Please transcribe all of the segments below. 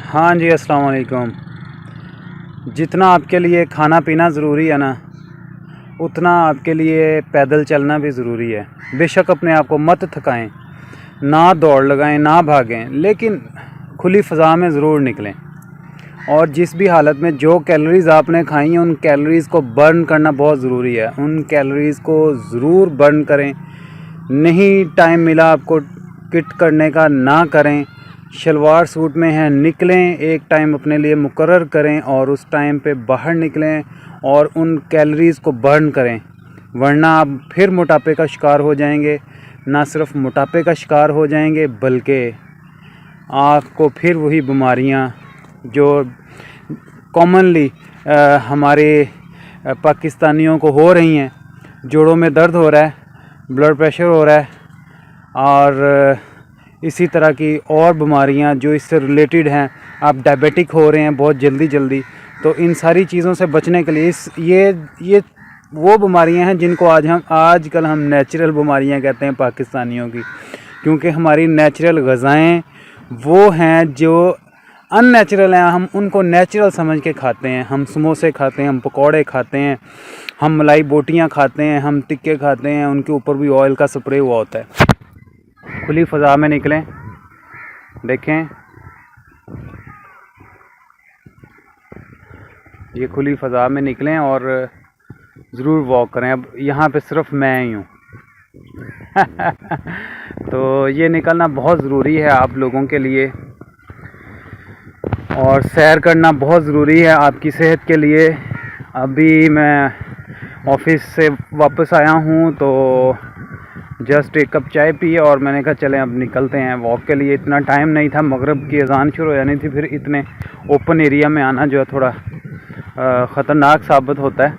हाँ जी, अस्सलाम वालेकुम। जितना आपके लिए खाना पीना ज़रूरी है ना, उतना आपके लिए पैदल चलना भी ज़रूरी है। बेशक अपने आप को मत थकाएं, ना दौड़ लगाएं, ना भागें, लेकिन खुली फ़ज़ा में ज़रूर निकलें। और जिस भी हालत में जो कैलोरीज़ आपने खाई हैं, उन कैलोरीज़ को बर्न करना बहुत ज़रूरी है। उन कैलोरीज़ को ज़रूर बर्न करें। नहीं टाइम मिला आपको किट करने का, ना करें। शलवार सूट में हैं, निकलें, एक टाइम अपने लिए मुकर्रर करें और उस टाइम पे बाहर निकलें और उन कैलोरीज़ को बर्न करें, वरना आप फिर मोटापे का शिकार हो जाएंगे। ना सिर्फ मोटापे का शिकार हो जाएंगे, बल्कि आपको फिर वही बीमारियां जो कॉमनली हमारे पाकिस्तानियों को हो रही हैं, जोड़ों में दर्द हो रहा है, ब्लड प्रेशर हो रहा है और इसी तरह की और बीमारियां जो इससे रिलेटेड हैं, आप डायबिटिक हो रहे हैं बहुत जल्दी। तो इन सारी चीज़ों से बचने के लिए ये वो बीमारियां हैं जिनको आजकल हम नेचुरल बीमारियां कहते हैं पाकिस्तानियों की, क्योंकि हमारी नेचुरल ग़िज़ाएँ वो हैं जो अननेचुरल हैं। हम उनको नेचुरल समझ के खाते हैं। हम समोसे खाते हैं, हम पकौड़े खाते हैं, हम मलाई बोटियाँ खाते हैं, हम टिक्के खाते हैं, उनके ऊपर भी ऑयल का स्प्रे हुआ होता है। खुली फ़ज़ा में निकलें, देखें ये खुली फ़ज़ा में निकलें और ज़रूर वॉक करें। अब यहाँ पे सिर्फ मैं ही हूँ तो ये निकलना बहुत ज़रूरी है आप लोगों के लिए, और सैर करना बहुत ज़रूरी है आपकी सेहत के लिए। अभी मैं ऑफिस से वापस आया हूँ तो जस्ट एक कप चाय पी और मैंने कहा चलें अब निकलते हैं वॉक के लिए। इतना टाइम नहीं था, मगरिब की अज़ान शुरू हो जानी थी, फिर इतने ओपन एरिया में आना जो है थोड़ा ख़तरनाक साबित होता है।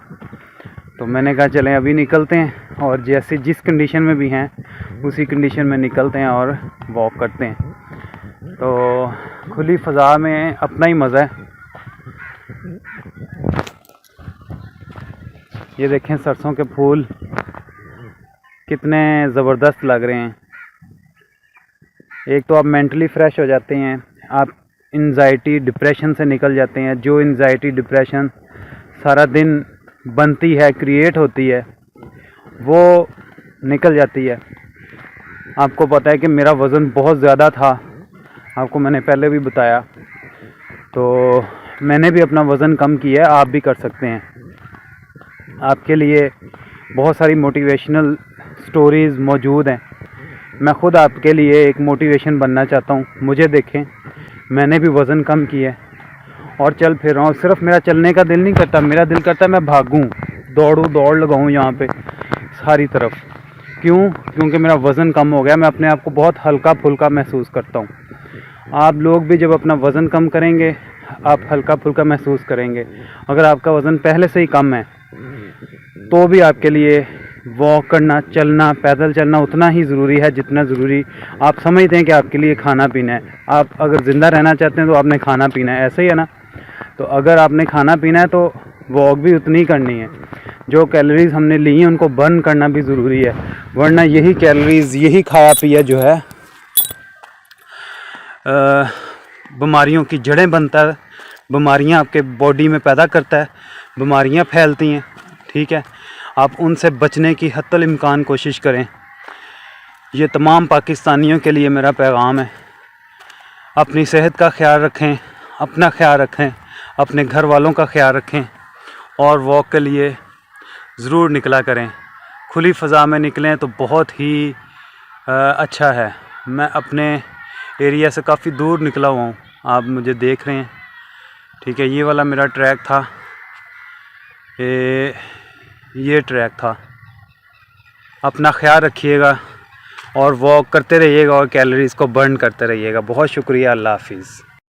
तो मैंने कहा चलें अभी निकलते हैं और जैसे जिस कंडीशन में भी हैं उसी कंडीशन में निकलते हैं और वॉक करते हैं। तो खुली फ़ज़ा में अपना ही मज़ा है। ये देखें सरसों के फूल कितने ज़बरदस्त लग रहे हैं। एक तो आप मेंटली फ़्रेश हो जाते हैं, आप एंजाइटी डिप्रेशन से निकल जाते हैं। जो एंजाइटी डिप्रेशन सारा दिन बनती है, क्रिएट होती है, वो निकल जाती है। आपको पता है कि मेरा वज़न बहुत ज़्यादा था, आपको मैंने पहले भी बताया। तो मैंने भी अपना वज़न कम किया है, आप भी कर सकते हैं। आपके लिए बहुत सारी मोटिवेशनल स्टोरीज़ मौजूद हैं। मैं ख़ुद आपके लिए एक मोटिवेशन बनना चाहता हूँ। मुझे देखें, मैंने भी वज़न कम किया है और चल फिर रहा हूँ। सिर्फ मेरा चलने का दिल नहीं करता, मेरा दिल करता है मैं भागूँ, दौड़ लगाऊँ यहाँ पे सारी तरफ। क्यों? क्योंकि मेरा वज़न कम हो गया, मैं अपने आप को बहुत हल्का फुल्का महसूस करता हूँ। आप लोग भी जब अपना वज़न कम करेंगे, आप हल्का फुल्का महसूस करेंगे। अगर आपका वज़न पहले से ही कम है तो भी आपके लिए वॉक करना, चलना, पैदल चलना उतना ही ज़रूरी है जितना ज़रूरी आप समझते हैं कि आपके लिए खाना पीना है। आप अगर ज़िंदा रहना चाहते हैं तो आपने खाना पीना है, ऐसे ही है ना। तो अगर आपने खाना पीना है तो वॉक भी उतनी ही करनी है। जो कैलोरीज़ हमने ली हैं उनको बर्न करना भी ज़रूरी है, वरना यही कैलोरीज़, यही खाया पिया जो है बीमारियों की जड़ें बनता है, बीमारियां आपके बॉडी में पैदा करता है, बीमारियां फैलती हैं। ठीक है, आप उनसे बचने की हत्तल इम्कान कोशिश करें। ये तमाम पाकिस्तानियों के लिए मेरा पैगाम है। अपनी सेहत का ख्याल रखें, अपना ख्याल रखें, अपने घर वालों का ख्याल रखें और वॉक के लिए ज़रूर निकला करें। खुली फ़ज़ा में निकलें तो बहुत ही अच्छा है। मैं अपने एरिया से काफ़ी दूर निकला हुआ हूँ, आप मुझे देख रहे हैं। ठीक है, ये वाला मेरा ट्रैक था, ये ट्रैक था। अपना ख्याल रखिएगा और वॉक करते रहिएगा और कैलोरीज़ को बर्न करते रहिएगा। बहुत शुक्रिया, अल्लाह हाफिज़।